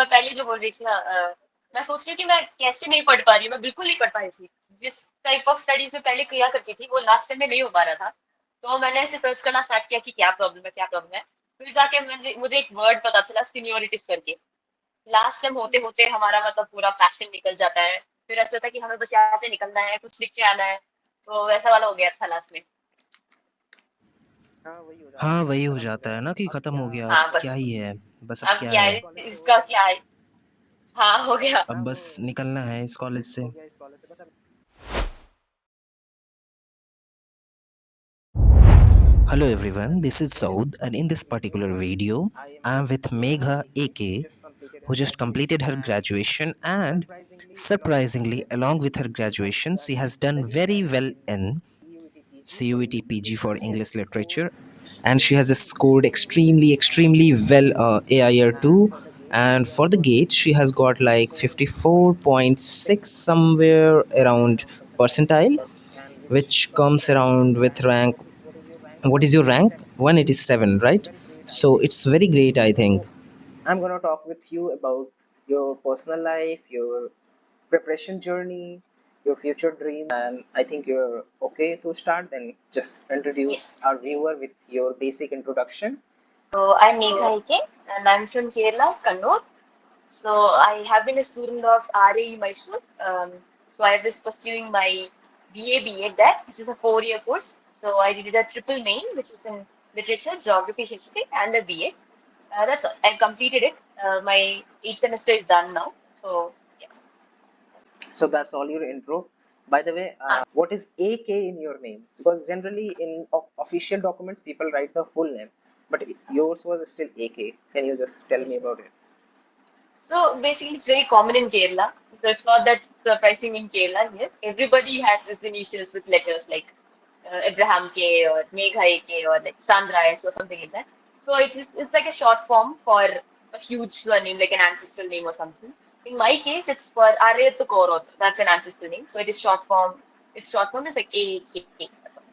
मैं पहले जो बोल रही थी ना मैं सोच रही हूँ कि मैं कैसे नहीं पढ़ पा रही हूँ, मैं बिल्कुल नहीं पढ़ पा रही थी। जिस टाइप ऑफ स्टडीज में पहले किया करती थी वो लास्ट टाइम में नहीं हो पा रहा था। तो मैंने ऐसे सर्च करना स्टार्ट किया कि क्या प्रॉब्लम है, क्या प्रॉब्लम है। फिर जाके मुझे एक वर्ड पता चला, सीनियोरिटीज करके। लास्ट टाइम होते होते हमारा मतलब पूरा पैशन निकल जाता है। फिर ऐसा होता है कि हमें बस यहाँ से निकलना है, कुछ लिख के आना है। तो वैसा वाला हो गया था लास्ट में। हाँ, वही हो जाता है ना कि खत्म हो गया, अब हाँ क्या बस। ही है, बस अब अब क्या क्या है, है, इसका क्या है। हाँ हो गया। अब बस निकलना है इस कॉलेज से। Hello everyone, this is Saud, and in this particular video, I am with Megha AK, who just completed her graduation, and surprisingly, along with her graduation, she has done very well in CUET PG for English Literature, and she has scored extremely well AIR 2. And for the gate, she has got like 54.6 somewhere around percentile, which comes around with rank. What is your rank? 187, right? So it's very great, I think. Yes. So I'm Megha Ike, and I'm from Kerala, Kannur. So I have been a student of RAE Mysore. So I was pursuing my BA there, which is a 4-year course. So I did a triple main, which is in literature, geography, history, and a BA. That's all. I completed it. My 8th semester is done now. So yeah. Uh, yes. So basically, it's very common in Kerala. So it's not that surprising in Kerala here. Everybody has these initials with letters like Abraham K or Megha K or like Sandra S or something like that. So it's like a short form for a huge surname, like an ancestral name or something. In my case, it's for Aryat Korot. That's an ancestral name. So it is short form. Its short form is like AK. That's all.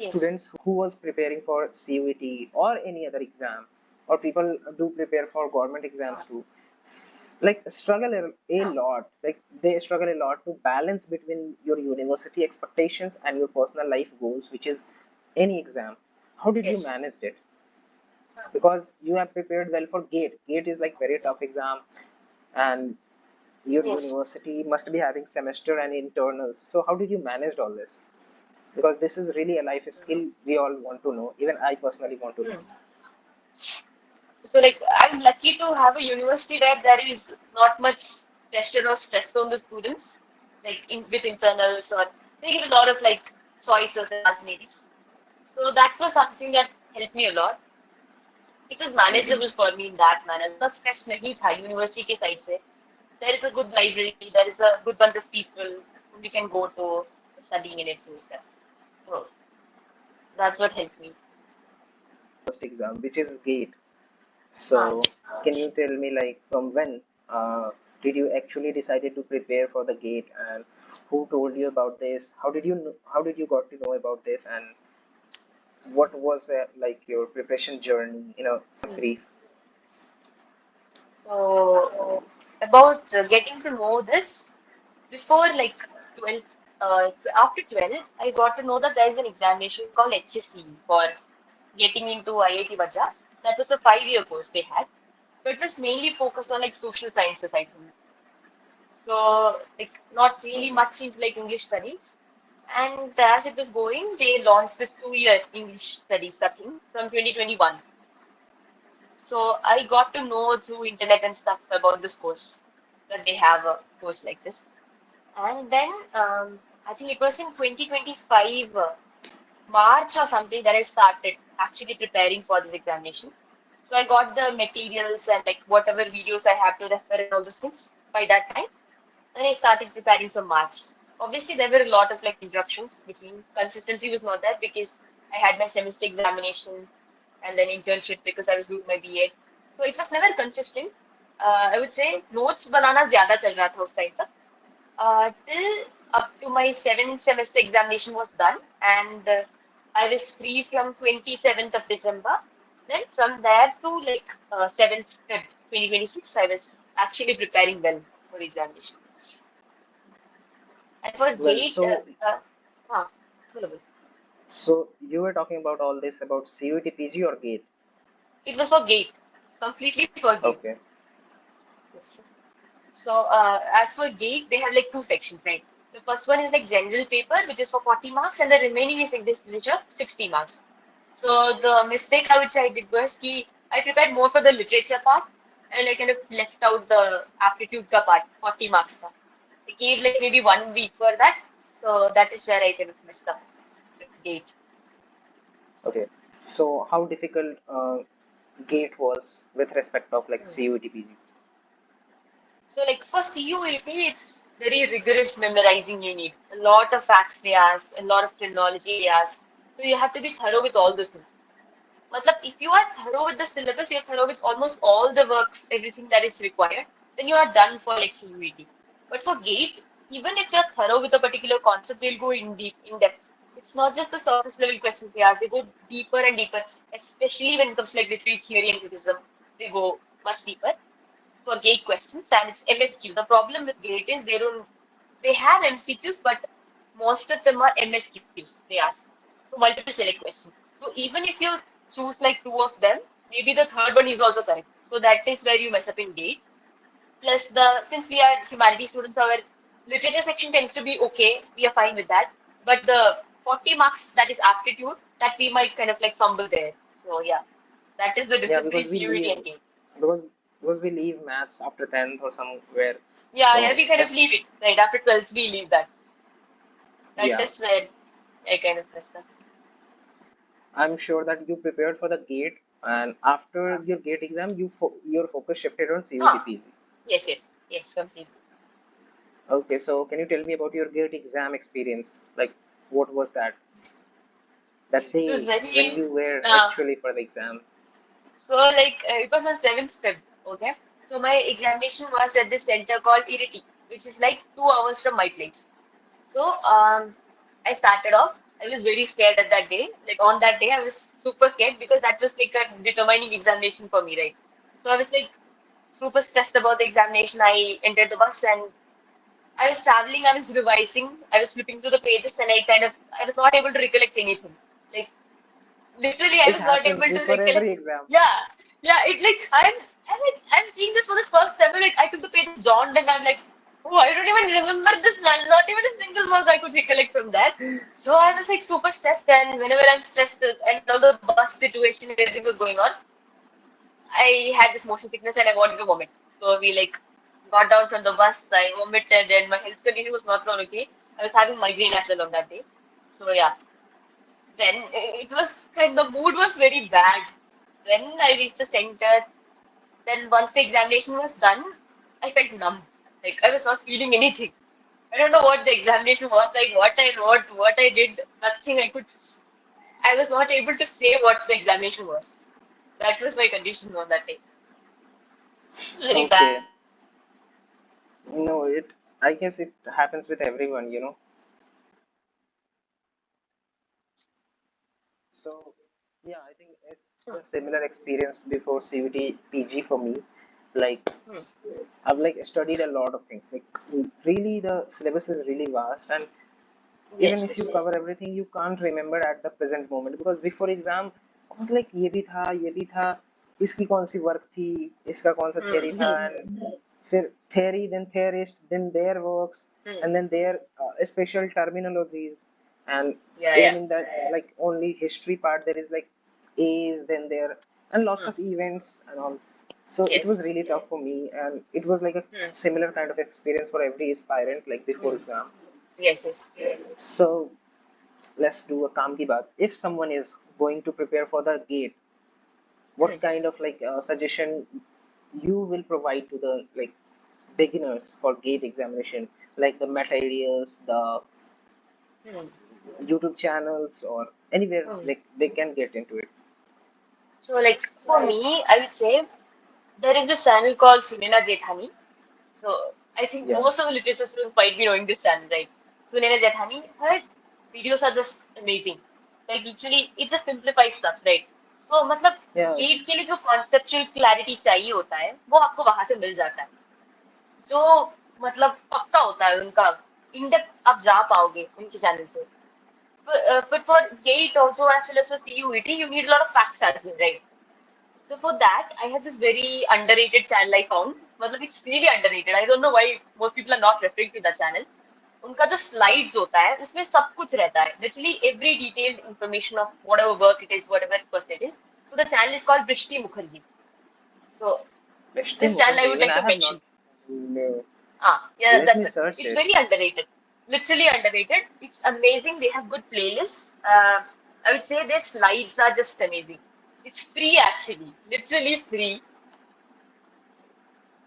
Yes. Yeah. Yes. Yes. Huh. Yes. Hmm. So like I'm lucky to have a university that there is not much pressure or stress on the students, like with internals or they give a lot of like choices and alternatives. So that was something that helped me a lot. It was manageable for me in that manner. उतना stress नहीं था university के side से. There is a good library, there is a good bunch of people who you can go to studying in it. So that's what helped me. Yes. Hmm. So about getting to know this before like 12th, after 12th, I got to know that there is an examination called HSC for getting into IIT Madras. That was a 5-year course they had, but it was mainly focused on like social sciences, I think. So like not really much into like English studies. And as it was going, they launched this 2-year English studies thing from 2021. So I got to know through internet and stuff about this course that they have a course like this. And then I think it was in 2025 March or something that I started actually preparing for this examination. So I got the materials and like whatever videos I have to refer and all those things by that time. And I started preparing from March. Obviously, there were a lot of like interruptions between. Consistency was not there because I had my semester examination and then internship because I was doing my BA. So it was never consistent. I would say notes बनाना ज़्यादा चल रहा था उस time तक. Till up to my seventh semester examination was done, and I was free from 27th of December. Then from there to like 7th Feb 2026, I was actually preparing well for examination. And for Well, GATE, huh, bolo, bolo. so you were talking about all this about CUET PG or GATE? It was for GATE, completely for GATE. Okay. Yes. So, as for GATE, they have like two sections, right? The first one is like general paper, which is for 40 marks, and the remaining is English literature, 60 marks. So, the mistake I would say I did was I prepared more for the literature part, and I kind of left out the aptitude ka part, 40 marks ka. I gave like maybe 1 week for that. So, that is where I kind of messed up with GATE. Okay. So how difficult GATE was with respect of like Hmm. CUET PG? So, like for CUET, it's very rigorous memorizing you need. A lot of facts they ask, a lot of terminology they ask. So, you have to be thorough with all those things. Matlab, if you are thorough with the syllabus, you're thorough with almost all the works, everything that is required, then you are done for like CUET. But for GATE, even if you're thorough with a particular concept, they'll go in deep, in depth. It's not just the surface level questions they ask, they go deeper and deeper, especially when it comes to like literary theory and criticism. They go much deeper for GATE questions, and it's MSQ. The problem with GATE is they have MCQs, but most of them are MSQs they ask. So multiple select questions. So even if you choose like two of them, maybe the third one is also correct. So that is where you mess up in GATE. Plus since we are humanities students, our literature section tends to be okay. We are fine with that. But the 40 marks that is aptitude, that we might kind of like fumble there. So yeah, that is the Yeah, difference because between we CUET leave and GATE. because we leave maths after 10th or somewhere. Yeah, yeah, So we kind of leave yes, it. Right after 12th, we leave that. That yeah, is where I kind of messed up. I'm sure that you prepared for the GATE, and after your GATE exam, your focus shifted on CUET Ah, PG. yes, yes, yes, completely. Okay, so can you tell me about your GATE exam experience? Like, what was that It was day when very, you were uh, actually for the exam? so like it was on 7th Feb, okay? So my examination was at this center called Iriti, which is like 2 hours from my place. So I started off. I was very scared at that day. Like on that day, I was super scared because that was like a determining examination for me, right? So I was like super stressed about the examination. I entered the bus and I was traveling, I was revising, I was flipping through the pages, and I was not able to recollect anything. Like, literally, I It was not able happens to before every recollect. exam. Yeah, yeah, it's like, I'm seeing this for the first time. Like, I took the page of John, and I'm like, oh, I don't even remember this, man. Not even a single word I could recollect from that. So I was like super stressed, and whenever I'm stressed, and all the bus situation and everything was going on, I had this motion sickness and I wanted to vomit. So we like got down from the bus, I vomited, and my health condition was not at okay. I was having migraine as well on that day. So yeah, then it was kind the mood was very bad. When I reached the center, then once the examination was done, I felt numb. Like I was not feeling anything. I don't know what the examination was like, what I wrote, what I did, nothing I could. I was not able to say what the examination was. That was my condition on that day. Very bad. Okay. No, I guess it happens with everyone. So, yeah, I think it's Hmm. a similar experience before CVT PG for me. Like, Hmm. I've like studied a lot of things. Like, really, the syllabus is really vast, and even Yes, if you yes. cover everything, you can't remember at the present moment because before exam, I was like, ये भी था, इसकी कौन सी work थी, इसका कौन सा theory था, Hmm. and फिर theory, then theorist, then their works, Hmm. and then their special terminologies, and Yeah, even yeah. in that like only history part, there is like A's, then there and lots Hmm. of events and all. So it Yes. was really tough for me, and it was like a Hmm. similar kind of experience for every aspirant, like before Hmm. exam. Yes, yes. So let's do a काम की बात. If someone is going to prepare for the gate, Hmm. what kind of like suggestion you will provide to the like beginners for gate examination, like the materials, the Hmm. YouTube channels, or anywhere Hmm. like they can get into it. So, like, for me, I would say there is this channel called Sunila Jethani. So, I think Yeah. most of the literature students might be knowing this channel, right? Sunena Jathani, her videos are just amazing. Like literally, it just simplifies stuff, right? So मतलब Yeah. Gate के लिए जो conceptual clarity चाहिए होता है, वो आपको वहां से मिल जाता है. जो मतलब पक्का होता है उनका, इन डेप्थ आप जा पाओगे उनके चैनल से. But for GATE also as well as for CUET, you need a lot of facts as well, right? So for that, I have this very underrated channel I found. मतलब it's really underrated. I don't know why most people are not referring to that channel. उनका जो slides होता है, उसमें सब कुछ रहता है. Literally every detailed information of whatever work it is, whatever question it is. So the channel is called Brishti Mukherjee. So Prishti this channel I Mukherjee. would Even like I to have not. mention. No. Yeah, Let that's me it. search It's it. very underrated. Literally underrated. It's amazing. They have good playlists. I would say their slides are just amazing. It's free actually. Literally free.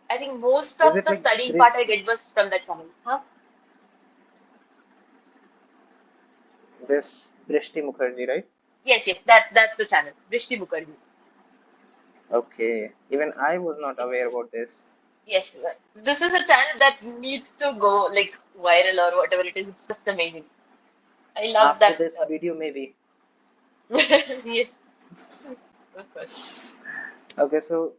I think most Is of it the like studying part I did was from the channel. Huh? this Brishti Mukherjee, right? Yes. That's the channel. Brishti Mukherjee. Okay. Even I was not aware It's about this. yes. This is a channel that needs to go like viral or whatever it is. It's just amazing. I love After that. this video, maybe. Yes, of course. Okay, so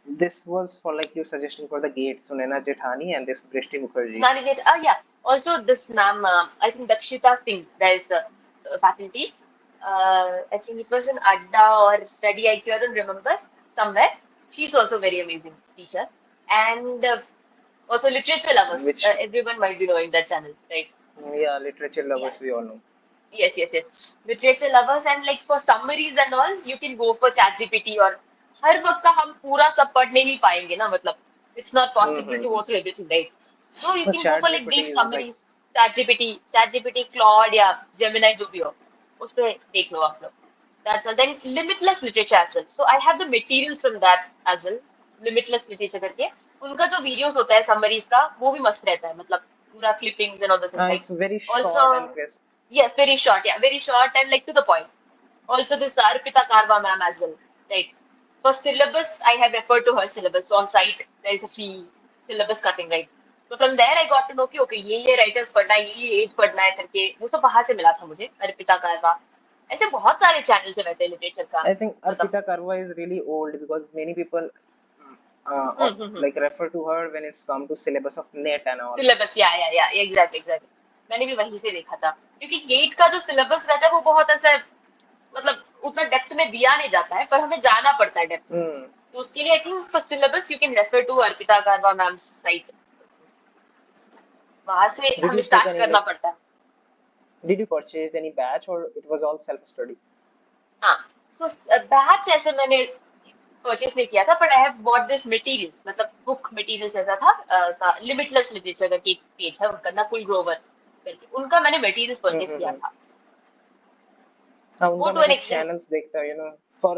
this was for like you suggesting for the gate, Sunena Jethani and this Brishti Mukherjee. Navigate. Oh, yeah. Also, this ma'am, I think Dakshita Singh, there is a faculty. I think it was in Adda or Study IQ, I don't remember, somewhere. She's also very amazing teacher. And also literature lovers. Which, Everyone might be knowing that channel, right? yeah, literature Yeah. lovers we all know. Yes. Literature lovers and like for summaries and all, you can go for ChatGPT or हर वक्त का हम पूरा सब पढ़ नहीं पाएंगे ना मतलब it's not possible to Mm-hmm. go through everything, right? So you But can go for like ChatGPT brief is like, summaries, ChatGPT, Claude या Gemini जो भी हो, उस पे देख लो आप लोग. That's all. Then limitless literature as well. So I have the materials from that as well. Limitless literature करके उनका जो videos होता है summaries का वो भी मस्त रहता है मतलब पूरा clippings and all this and like it's very also short and crisp. yes, very short, yeah, very short and like to the point. Also, this Arpita Karwa ma'am as well. Like for syllabus, I have referred to her syllabus. So on site, there is a free syllabus cutting, right? So from there, I got to know कि okay, ये writers पढ़ना है, ये age पढ़ना है करके वो सब वहाँ से मिला था मुझे अर्पिता कारवा. ऐसे बहुत सारे channels है वैसे literature का I think मतलब. Arpita Karwa is really old because many people like refer to her when it's come to syllabus of NET and all. Syllabus, yeah, exactly. मैंने भी वहीं से देखा था क्योंकि गेट का जो syllabus रहता है वो बहुत ऐसा मतलब उतना डेप्थ में दिया नहीं जाता है पर हमें जाना पड़ता है डेप्थ में Hmm. तो उसके लिए I think for syllabus you can refer to Arpita Karwa ma'am site वहां से Did हमें you take स्टार्ट any करना like? पड़ता है. Did you purchase any batch or it was all self study? हाँ सो बैच ऐसे मैंने परचेस नहीं किया था but I have bought this materials मतलब बुक मटेरियल्स ऐसा था लिमिटलेस लिटरेचर करके एक पेज है उनका नकुल ग्रोवर करके उनका मैंने मटेरियल्स परचेस किया Mm-hmm. था हाँ वो उनका टू मैं एन कुछ एक्सटेंट. channels देखता हूँ, for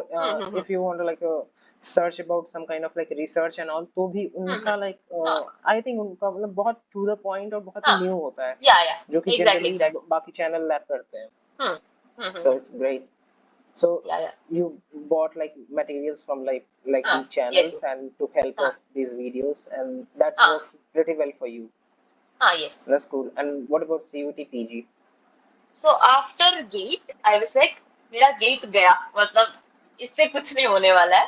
if you want to like search about some kind of like research and all, तो भी उनका like हाँ I think उनका मतलब बहुत to the point और बहुत ही हाँ new होता है या जो कि एग्जैक्टली generally एग्जैक्टली. बाकी channel lack करते हैं. So it's great. So या you bought like materials from like हाँ these yes channels yes and took help हाँ of these videos and that हाँ works pretty well for you. हाँ yes. That's cool. And what about CUT PG? So after GATE I was like मेरा GATE गया मतलब इससे कुछ नहीं होने वाला है.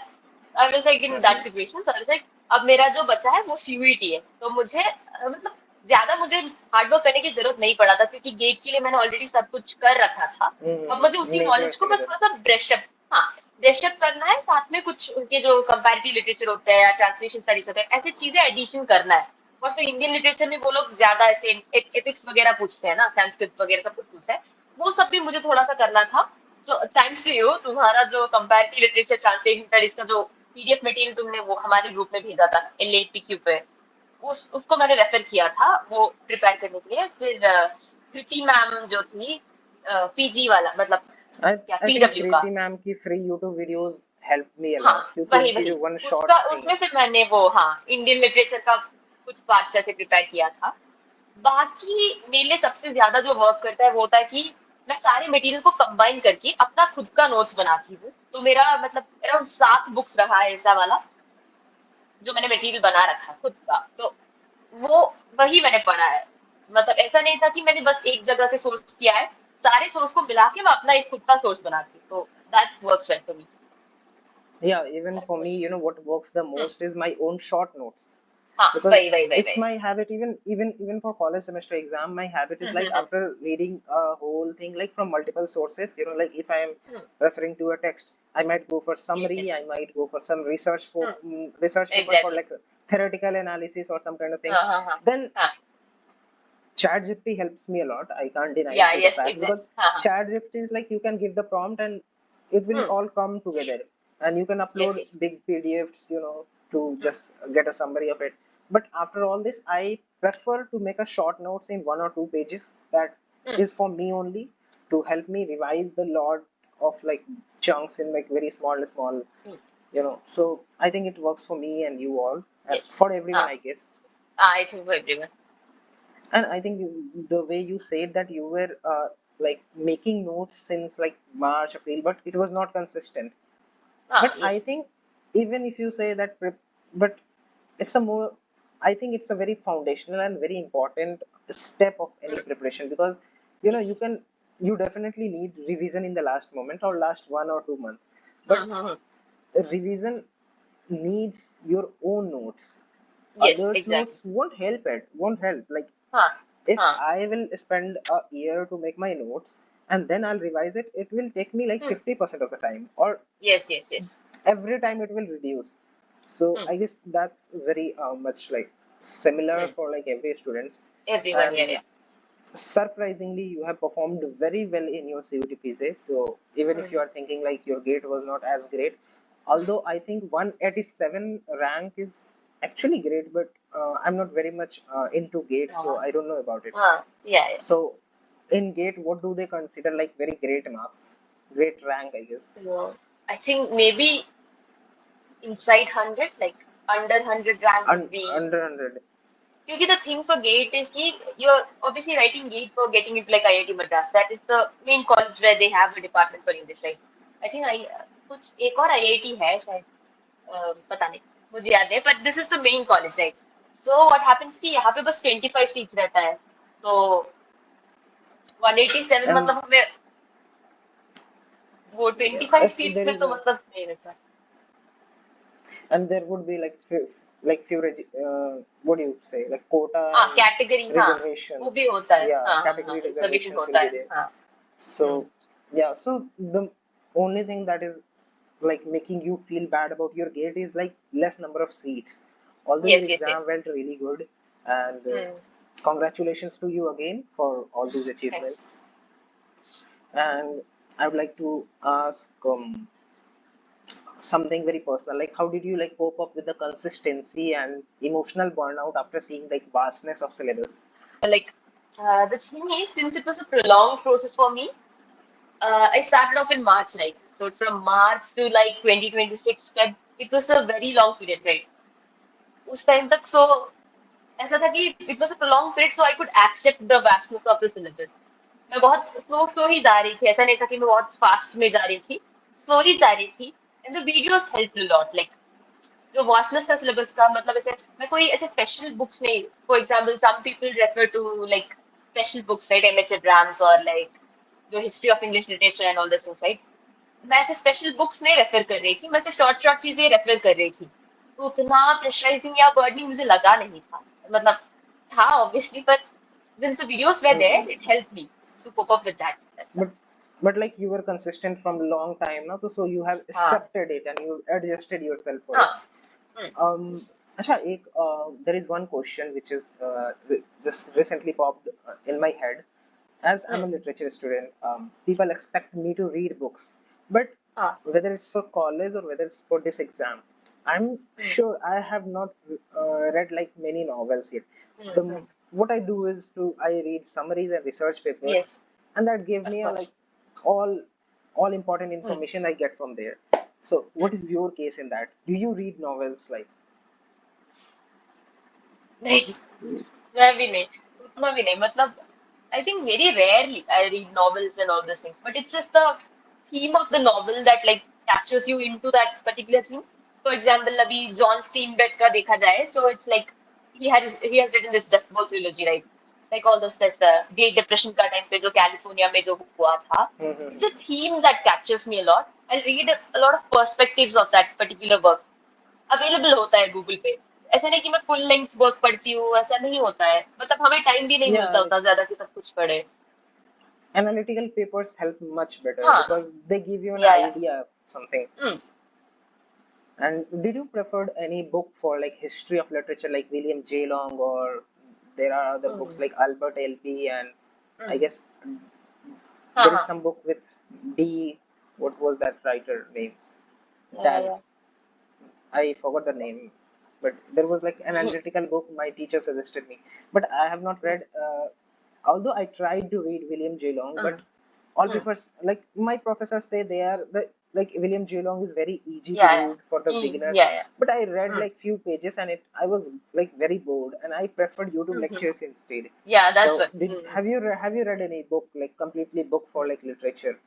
I was like in that Mm-hmm. Situation so I was like अब मेरा जो बचा है वो सीयूईटी है तो मुझे मतलब ज्यादा मुझे हार्डवर्क करने की जरूरत नहीं पड़ा था क्योंकि गेट के लिए मैंने ऑलरेडी सब कुछ कर रखा था. अब मुझे उसी Major नॉलेज को बस थोड़ा syllabus. सा ब्रशअप. हाँ ब्रशअप करना है साथ में कुछ उनके जो कंपैरेटिव लिटरेचर होते हैं या ट्रांसलेशन स्टडीज होते हैं ऐसी चीजें एडिशन करना है. और फिर इंडियन लिटरेचर में वो लोग ज्यादा ऐसे एथिक्स वगैरह पूछते हैं ना संस्कृत वगैरह सब कुछ पूछते हैं वो सब भी मुझे थोड़ा सा करना था. सो थैंक्स टू यू तुम्हारा जो कंपैरेटिव लिटरेचर ट्रांसलेशन स्टडीज का जो पीडीएफ मटेरियल तुमने वो हमारे ग्रुप में भेजा था एलएपीक्यू पे उसको मैंने रेफर किया था वो प्रिपेयर करने के लिए. फिर कृति मैम जो थी पीजी वाला मतलब क्या I think पीडब्ल्यू का. Kriti ma'am की free YouTube videos helped me a हाँ lot क्योंकि वही उनकी वही जो one shot उसका thing. उसमें से मैंने वो हाँ इंडियन लिटरेचर का कुछ पार्ट ऐसे प्रिपेयर किया था. बाकी मेरे लिए सबसे ज्यादा जो वर्क करता है वो होता है कि मैं सारे मटेरियल को कंबाइन करके अपना खुद का नोट्स बनाती हूँ. तो मेरा मतलब अराउंड 7 बुक्स रहा है ऐसा वाला जो मैंने मटेरियल बना रखा है खुद का. तो वो वही मैंने पढ़ा है। मतलब ऐसा नहीं था कि मैंने बस एक जगह से सोर्स किया है, सारे सोर्स को मिला के मैं अपना एक खुद का सोर्स बनाती हूँ, तो that works well for me. Yeah, even that for me, was what works the most is my own short notes, हाँ because वही वही वही it's वही। my habit. Even for college semester exam, my habit is like, hmm. after reading a whole thing like from multiple sources, like if I am hmm. referring to a text, I might go for yes summary, yes. I might go for some research paper for exactly. like theoretical analysis or some kind of thing. हाँ हाँ हाँ Then हाँ। ChatGPT helps me a lot. I can't deny या it to the yes fact, because exactly. हाँ हाँ। ChatGPT is like, you can give the prompt and it will hmm. all come together, and you can yes upload yes. big PDFs, to hmm. just get a summary of it. But after all this, I prefer to make a short notes in 1 or 2 pages that hmm. is for me only, to help me revise the lot of like chunks in like very small. So I think it works for me and you all, and yes. for everyone, हाँ I guess. I think for everyone. And I think the way you said that you were like making notes since like March, April, but it was not consistent. हाँ But I yes. think, even if you say that, but it's a more, I think it's a very foundational and very important step of any preparation, because yes you yes. can, you definitely need revision in the last moment or last 1 or 2 months, but revision needs your own notes. Yes Others' exactly. notes won't help. Like, हाँ if हाँ। I will spend a year to make my notes and then I'll revise it, it will take me like 50% of the time, or yes yes yes. every time it will reduce. So I guess that's very much like similar for like every student. Everyone या And surprisingly, you have performed very well in your CUT. So even if you are thinking like your gate was not as great, although I think 187 rank is actually great, but I'm not very much into gate, so हाँ I don't know about it. हाँ या। So in GATE, what do they consider like very great marks? Great rank, I guess. So I think maybe inside 100, like under 100 rank would be. Under 100. Because the thing for GATE is कि you're obviously writing GATE for getting into like IIT Madras. That is the main college where they have a department for English, right? I think कुछ एक और IIT है शायद, पता नहीं मुझे याद है, but this is the main college, right? So what happens कि यहाँ पे बस 25 seats रहता है, तो 187 And मतलब हमें वो yeah, 25 if seats there में is तो a, मतलब नहीं रहता। and there would be like few what do you say, like quota हाँ and कैटेगरी, हाँ वो भी reservations. होता है, Yeah, हाँ हाँ हाँ category सभी में reservations will होता be है, there. हाँ। हम्म। So yeah, so the only thing that is like making you feel bad about your gate is like less number of seats. Although your yes yes yes. exam went really good, and hmm. congratulations to you again for all these thanks. achievements. And I would like to ask something very personal. Like, how did you like cope up with the consistency and emotional burnout after seeing like vastness of syllabus? Like the thing is, since it was a prolonged process for me, I started off in March, right? So from March to like 2026 Feb, it was a very long period, right? उस time तक so ऐसा था कि it was a prolonged period, so I could accept the vastness of the syllabus. मैं बहुत slow slow ही जा रही थी, ऐसा नहीं था कि मैं बहुत फास्ट में जा रही थी, स्लोली जा रही थी, and the videos help a lot. Like जो वास्टनेस था सिलेबस का, मतलब ऐसे मैं कोई ऐसे स्पेशल बुक्स नहीं, for example some people refer to like special books, right, MH Abrams और लाइक जो history of English literature and all this things, right. मैं ऐसे स्पेशल बुक्स नहीं रेफर कर रही थी, मैं ऐसे शॉर्ट शॉर्ट चीजें रेफर कर रही थी, तो उतना प्रेशराइजिंग या बर्डनिंग मुझे लगा नहीं था। मतलब था obviously, but since the videos were there, Mm, it helped me to cope up with that. That's all. but like you were consistent from long time now, so you have हाँ accepted it and you adjusted yourself for it. हाँ। Um, Asha, there is one question which is just recently popped in my head. As I'm a literature student, people expect me to read books, but हाँ। whether it's for college or whether it's for this exam, I'm sure I have not read like many novels yet. The What I do is I read summaries and research papers, Yes, and that gave of me a like course. all all important information I get from there. So, what is your case in that? Do you read novels like? नहीं, मैं भी नहीं, उतना भी नहीं, मतलब I think very rarely I read novels and all these things, but it's just the theme of the novel that like captures you into that particular theme. For example, अभी John स्टीनबेक का देखा जाए तो it's like he has written this Dust Bowl trilogy, right? Like all those this Great Depression का time पे जो California में जो हुआ था. It's a theme that catches me a lot. I'll read a lot of perspectives of that particular work. Available होता है Google पे. ऐसा नहीं कि मैं फुल लेंथ वर्क पढ़ती हूँ, ऐसा नहीं होता है. मतलब हमें टाइम भी नहीं मिलता Yeah, होता ज्यादा कि सब कुछ पढ़े. analytical papers help much better हाँ, because they give you an yeah, yeah. idea of something. Mm, And did you prefer any book for like history of literature like William J. Long, or there are other books mm, like Albert L.P. and I mm. guess हाँ, there is हाँ. some book with D. What was that writer name? Dan. Yeah, I forgot the name, but there was like an yeah. analytical book my teacher suggested me, but I have not read. Although I tried to read William J. Long, but Mm, all mm. prefers like my professors say they are the like William J. Long is very easy to Yeah, read for the yeah. beginners. Yeah, yeah. But I read Mm, like few pages and it I was like very bored and I preferred YouTube mm, lectures instead. yeah, that's So what. did have you read any book like completely book for like literature?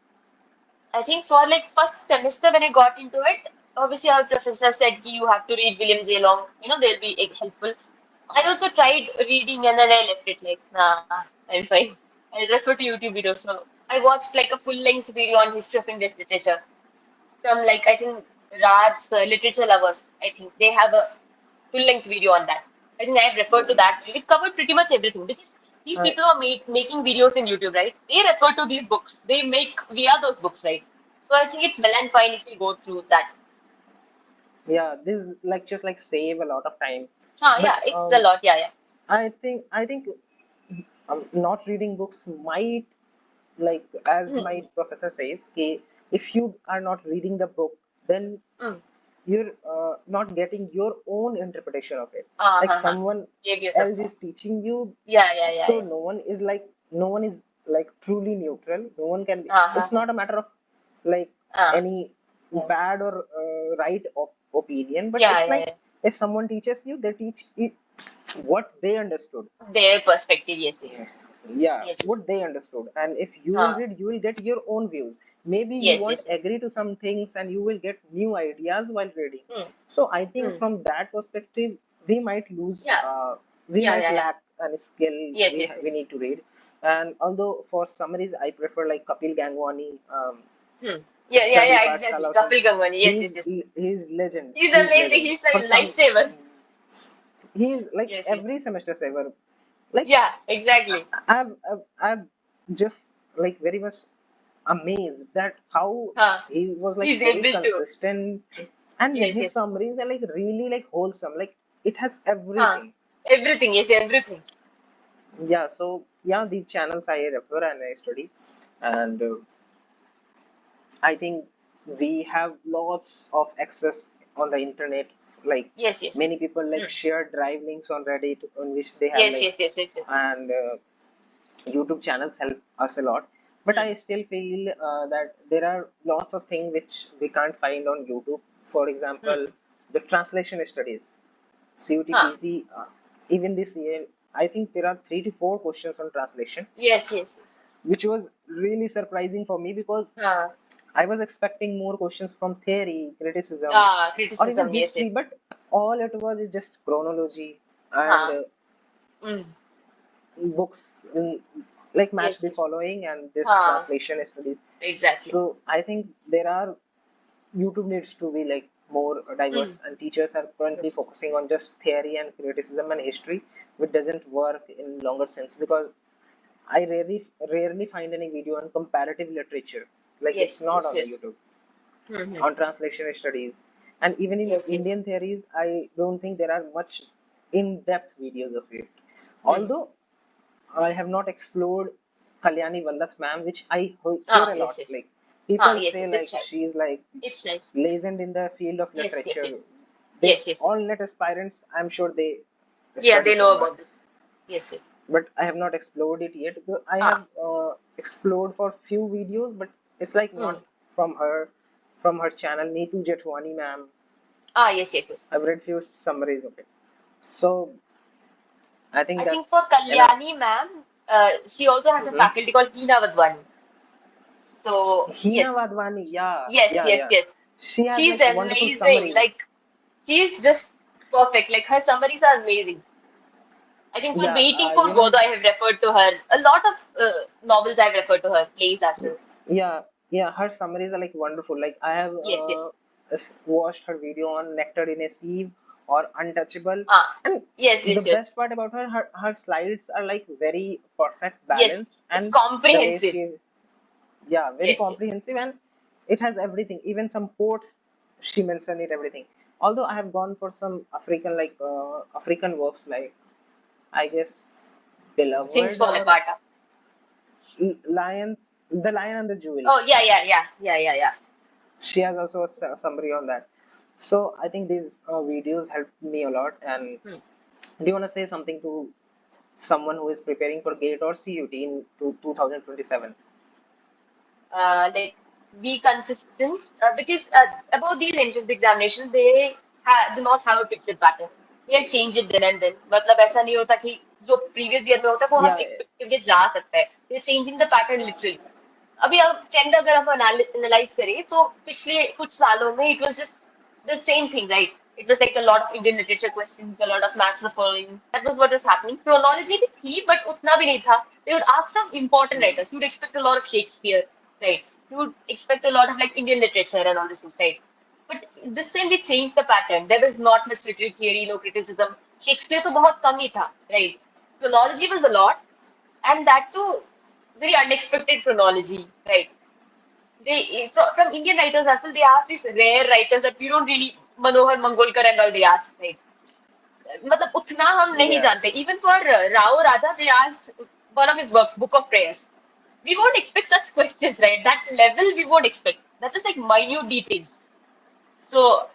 I think for like first semester when I got into it, obviously our professor said you have to read William J. Long. You know, they'll be helpful. I also tried reading and then I left it like, nah, I'm fine. I refer to YouTube videos. So I watched like a full-length video on history of English literature from like I think Raj's Literature Lovers. I think they have a full-length video on that. I think I've referred to that video. It covered pretty much everything because these I people are making videos in YouTube, right? They refer to these books. They make via those books, right? So I think it's well and fine if you go through that. Yeah, these lectures like save a lot of time, Yeah, but it's a lot. Yeah, yeah. I think not reading books might like as my Mm, professor says if you are not reading the book then mm. you're not getting your own interpretation of it like Uh-huh. someone Give yourself else time. is teaching you, Yeah, yeah, yeah, so yeah. no one is like truly neutral, no one can be, it's Uh-huh. not a matter of like any Yeah, bad or right opinion, but yeah, it's yeah, like yeah. if someone teaches you they teach you what they understood. Their perspective, yes, yes. Yeah, yeah, Yes, yes. what they understood. And if you will Uh, read, you will get your own views. Maybe you yes, won't yes, yes. agree to some things and you will get new ideas while reading. Mm, So I think mm. from that perspective, we might lose, Yeah, we yeah, might yeah, yeah. lack a skill Yes, yes, we yes. need to read. And although for summaries, I prefer like Kapil Gangwani, Hmm. Yeah, yeah, Study yeah, exactly. Pathshala or some. Kapil Gangwani. Yes, yes, yes. He's legend. He's He's amazing. legend. He's For like some, lifesaver. he's like Yes, yes. every semester saver. Like Yeah, exactly. I'm just like very much amazed that how Huh. he was like He's very able to. consistent and Yes, his yes. summaries are like really like wholesome, like it has Huh. everything. Everything, yes, everything. Yeah, so yeah, these channels I refer and I study, and I think we have lots of access on the internet, like Yes, yes. many people like Hmm. share drive links on Reddit on which they have Yes, like, yes, yes, yes, yes. and YouTube channels help us a lot, but Hmm. I still feel that there are lots of things which we can't find on YouTube. For example, Hmm. the translation studies, Huh. CUTPC, even this year, I think there are 3 to 4 questions on translation, Yes, yes, yes, yes. which was really surprising for me because Huh. I was expecting more questions from theory, criticism, or even Criticism, yes, history, yes. but all it was is just chronology and Huh. Hmm. books like match Yes, the yes. following and this Huh. translation study. Exactly. So I think there are YouTube needs to be like more Hmm. diverse, and teachers are currently Yes, yes. focusing on just theory and criticism and history, which doesn't work in longer sense because I rarely find any video on comparative literature. Like it's Yes, not yes, on the yes. YouTube Hmm. on translation studies, and even in Yes, yes. Indian theories, I don't think there are much in-depth videos of it. Hmm. Although I have not explored Kalyani Vallath ma'am, which I hear a Yes, lot. yes. Like people Yes, say, yes. It's like nice. she's like It's nice. legend in the field of Yes, yes, literature. yes. They Yes, yes, all yes. net aspirants, I'm sure they Yeah, study they know from her, about this. Yes, yes. but I have not explored it yet. But I have Ah. explored for few videos, but it's like Hmm. not from her, from her channel, Neetu Jethwani ma'am. Yes, yes, yes. I've read few summaries of it. So I think I think for that's enough. Kalyani ma'am, she also has a Mm-hmm. faculty called Hina Vadwani. So, Hina yes. Wadhwani, yeah, Yes, yeah, yes, yeah. yes. She has She's like wonderful amazing. summaries. Like, she's just perfect. Like, her summaries are amazing. I think for Yeah, Waiting for you know, Godot, I have referred to her. A lot of novels I've referred to her, plays as well. yeah, yeah, her summaries are like wonderful. Like I have Yes, yes. watched her video on Nectar in a Sieve or Untouchable, Ah, and yes, the yes, yes. best part about her slides are like very perfect, Yes, balanced, it's and the way comprehensive. she, yeah, very Yes, yes. comprehensive, and it has everything. Even some quotes she mentioned it everything. Although I have gone for some African African works like I guess Things Beloved fall or apart. Lions, The Lion and the Jewel. Oh, yeah, yeah, yeah, yeah, yeah, yeah. She has also a summary on that. So I think these videos helped me a lot. And Hmm. do you want to say something to someone who is preparing for GATE or CUT in 2027? Like be consistent because about these entrance examinations they do not have a fixed pattern. They change it then and then. मतलब ऐसा नहीं होता कि जो previous year में होता है वो हम Yeah, expect करके जा सकते हैं. They're changing the pattern literally. अभी अब ट्रेंड अगर हम एनालाइज करें तो पिछले कुछ सालों में it was just the same thing right it was like a lot of Indian literature questions a lot of maths following that was what is happening philology भी थी बट उतना भी नहीं था they would ask from important mm, writers you would expect a lot of Shakespeare right you would expect a lot of like Indian literature and all this things right but this time they changed the pattern there was not much literary theory no criticism shakespeare तो बहुत कम ही था right philology was a lot and that too very unexpected chronology, right? They from Indian writers as well, they ask these rare writers that we don't really Manohar Mangolkar and all they ask, right? मतलब उतना हम नहीं yeah, जानते. Even for Rao Raja, they asked one of his works, Book of Prayers. We won't expect such questions, right? That level we won't expect. That is like minute details. So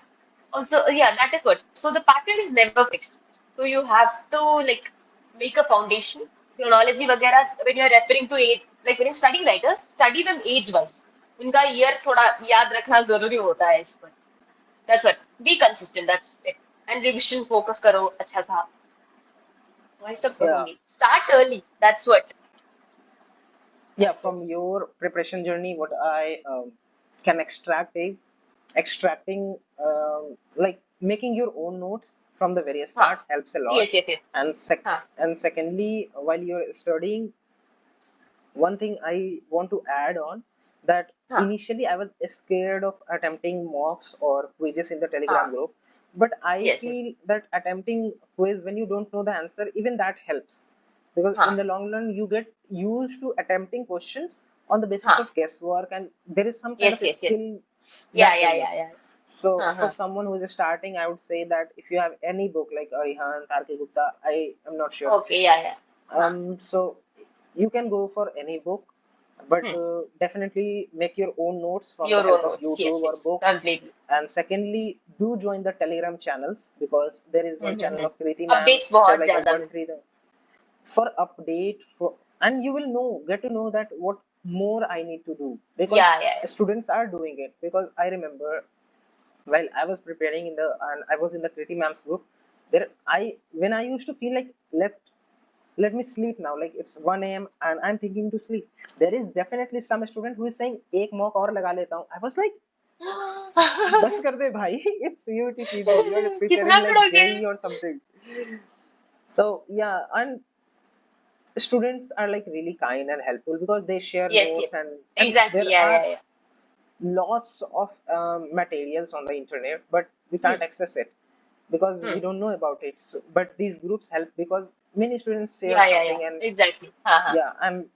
also, yeah, that is what. So the pattern is never fixed. So you have to like make a foundation. Chronology वगैरह when you're referring to age, like when you're studying writers, study them age wise. उनका year थोड़ा याद रखना जरूरी होता है इस पर. That's what. Be consistent. That's it. And revision focus करो अच्छा सा. वही सब yeah, कहूंगी. Start early. That's what. yeah. That's it. From your preparation journey, what I can extract is extracting like making your own notes from the very हाँ. start helps a lot. Yes, yes, yes. And हाँ. secondly, while you're studying, one thing I want to add on that हाँ. initially I was scared of attempting mocks or quizzes in the Telegram हाँ. group, but I Yes, yes. feel that attempting quiz when you don't know the answer, even that helps because in हाँ. the long run you get used to attempting questions on the basis हाँ. of guesswork and there is some kind of Yes, a yes, yes. skill Yeah, that yeah, yeah, develops. yeah. So हाँ, for हाँ. someone who is starting, I would say that if you have any book like Arihan, Tarki Gupta, I am not sure. Okay, yeah, yeah. हाँ. So you can go for any book, but Hmm. definitely make your own notes from the Your help own of notes. Yes, YouTube or yes. books. Completely. And secondly, do join the Telegram channels because there is one channel Mm-hmm. of Kriti ma'am Updates which are बहुत like ज्यादा 1.3 for update for and you will get to know that what more I need to do because yeah, yeah, students are doing it because I remember while I was preparing in the and I was in the Kriti ma'am's group there I when I used to feel like let me sleep now like it's 1 a.m and I'm thinking to sleep there is definitely some student who is saying एक mock और लगा लेता हूँ I was like बस yeah. कर दे भाई it's CUTPG you're कितना preparing like पढ़ोगे? JE or something so yeah and students are like really kind and helpful because they share Yes, notes yes. and Exactly. there Yeah, are yeah, yeah. lots of materials on the internet but we Hmm. can't access it because we Hmm. don't know about it so, but these groups help because many students share Yeah, yeah, yeah. something and Exactly. Uh-huh. yeah and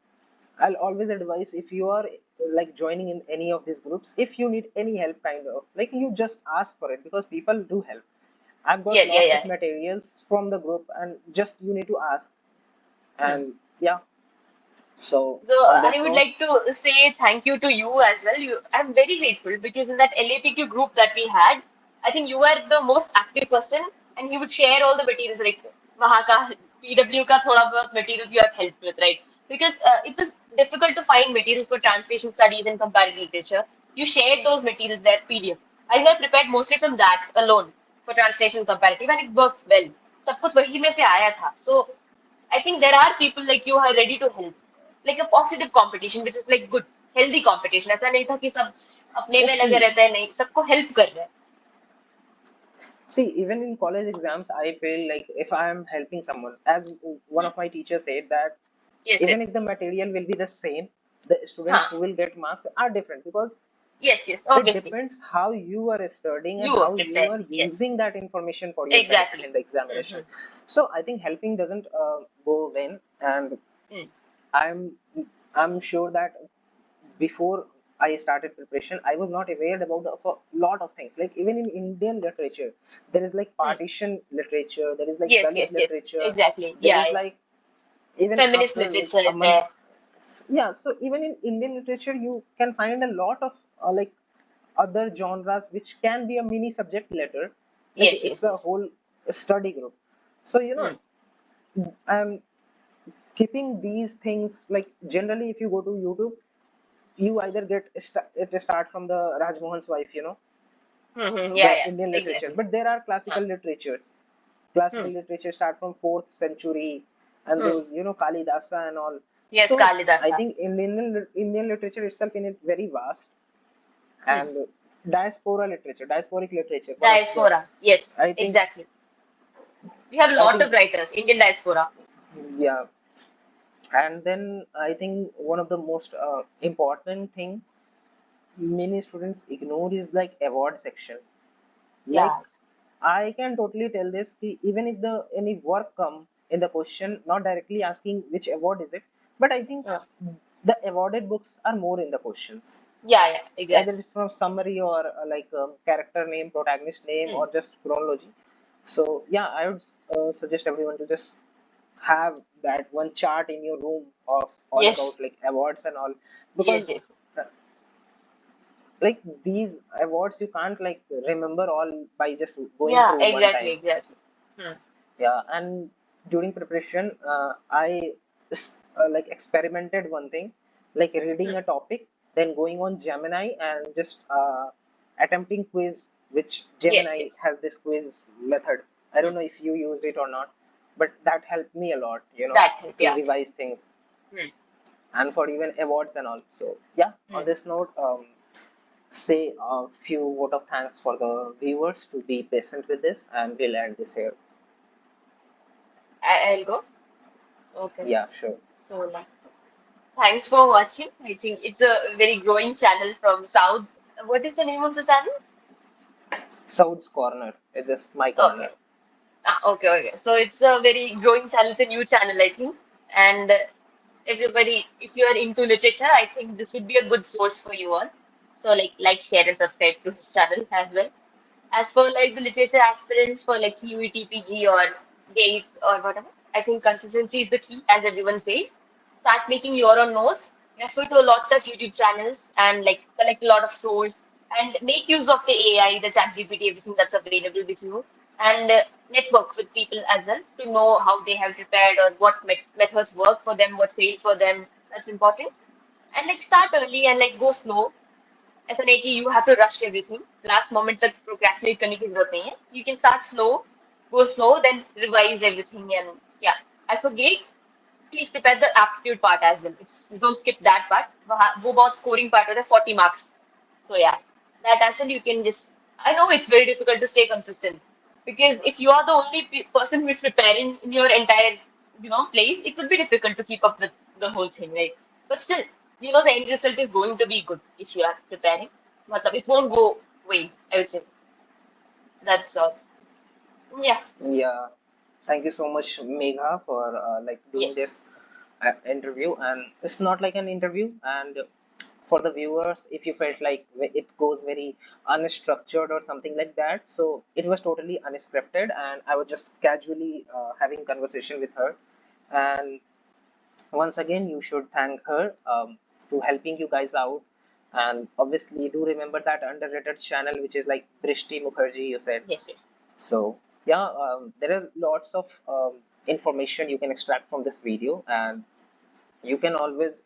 I'll always advise if you are like joining in any of these groups if you need any help kind of like you just ask for it because people do help I've got Yeah, yeah, lots of yeah. materials from the group and just you need to ask Hmm. and yeah so So on I this would note like to say thank you to you as well. I'm very grateful because in that LAPQ group that we had, I think you were the most active person, and you would share all the materials like वहाँ का PW का थोड़ा बहुत materials you have helped with, right? Because it was difficult to find materials for translation studies and comparative literature. You shared those materials there, PDF. I think I prepared mostly from that alone for translation and comparative, and it worked well. सब कुछ वही में से आया था. So I think there are people like you who are ready to help. Like a positive competition, which is like good, healthy competition. ऐसा नहीं था कि सब अपने में लगे see रहते हैं नहीं सबको help कर रहे हैं. See, even in college exams, I feel like if I am helping someone, as one Hmm. of my teachers said, that Yes, even yes. if the material will be the same, the students Huh. who will get marks are different, because Yes, yes. it Obviously, depends how you are studying and you are how you prepared. are Yes, using that information for your benefit exactly. in the examination. Mm-hmm. So I think helping doesn't go when, and Mm. I'm I'm sure that before I started preparation, I was not aware about a lot of things. Like even in Indian literature, there is like Mm. partition literature, there is like Yes, Dalit yes, yes. literature, Exactly. there Yeah, is yeah. like even Feminist after like literature a is month. there. Yeah, so even in Indian literature, you can find a lot of like other genres which can be a mini subject later. Like Yes, it's yes, a yes. whole study group. So Mm. I'm keeping these things like generally if you go to YouTube, you either get it start from the Rajmohan's wife, Mm-hmm. Yeah, the yeah. Indian literature. Exactly. But there are Huh. classical literatures. Classical Mm. literature start from fourth century, and Mm. those Kalidasa and all. Yes, So I Kalidasa. think Indian literature itself in it very vast, Mm. and diasporic literature for that. Diaspora. Yes, I think exactly. We have a I lot of think writers, Indian diaspora. yeah, and then I think one of the most important thing many students ignore is like award section. Like Yeah. I can totally tell this even if the any work come in the question, not directly asking which award is it, but I think Uh, the awarded books are more in the questions. yeah, yeah. Either Exactly. it's from summary or like character name, protagonist name, Mm. or just chronology. So yeah, I would suggest everyone to just have that one chart in your room of all Yes. about like awards and all, Yes, because yes. uh, like these awards you can't like remember all by just going Yeah, through one exactly, time. exactly. Hmm. Yeah, and during preparation, I like experimented one thing, like reading Hmm. a topic, then going on Gemini and just attempting quiz, which Yes, Gemini yes. has this quiz method. I Hmm. don't know if you used it or not, but that helped me a lot, That help, to yeah. revise things Hmm. and for even awards and all. So yeah, on Hmm. this note, say a few vote of thanks for the viewers to be patient with this, and we'll end this here. I'll go. Okay. Yeah, sure. So, like, thanks for watching. I think it's a very growing channel from South. What is the name of the channel? South's Corner. It's just my Okay. corner. Ah, okay, okay. So it's a very growing channel. It's a new channel, I think. And everybody, if you are into literature, I think this would be a good source for you all. So like, share, and subscribe to his channel as well. As for like the literature aspirants for like CUET PG or GATE or whatever, I think consistency is the key, as everyone says. Start making your own notes, refer to a lot of YouTube channels, and like collect a lot of source and make use of the AI, the ChatGPT, everything that's available with you, and network with people as well to know how they have prepared or what methods work for them, what failed for them. That's important. And like start early and like go slow. ऐसा नहीं कि you have to rush everything. Last moment तक procrastinate करने की जरूरत नहीं है. You can start slow, go slow, then revise everything and yeah. As for gate, please prepare the aptitude part as well. It's don't skip that part. वो बहुत scoring part होता है 40 marks. So yeah, that as well you can just. I know it's very difficult to stay consistent because if you are the only person who is preparing in your entire place, it would be difficult to keep up with the whole thing, right? But still, the end result is going to be good if you are preparing. Matlab, it won't go away, I would say. That's all. Yeah. Yeah. Thank you so much, Megha, for like doing Yes. this interview. And it's not like an interview. And for the viewers, if you felt like it goes very unstructured or something like that, so it was totally unscripted, and I was just casually having conversation with her. And once again, you should thank her to helping you guys out. And obviously, do remember that underrated channel, which is like Brishti Mukherjee, you said. Yes. Yes. So yeah, there are lots of information you can extract from this video, and you can always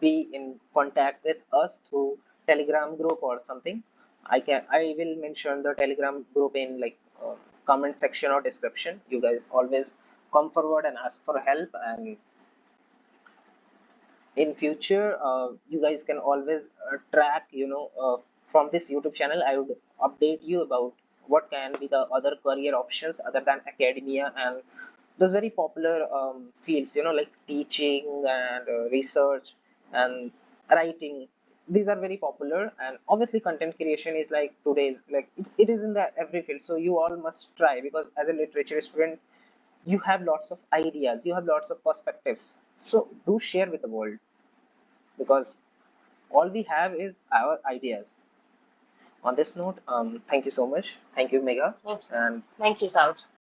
be in contact with us through Telegram group or something. I will mention the Telegram group in like comment section or description. You guys always come forward and ask for help, and in future you guys can always track from this YouTube channel. I would update you about what can be the other career options other than academia and those very popular fields, like teaching and research and writing. These are very popular, and obviously content creation is like today's, like it is in the every field. So you all must try, because as a literature student, you have lots of ideas, you have lots of perspectives. So do share with the world, because all we have is our ideas. On this note, thank you so much. Thank you, Megha. Thank you. And Thank you, South.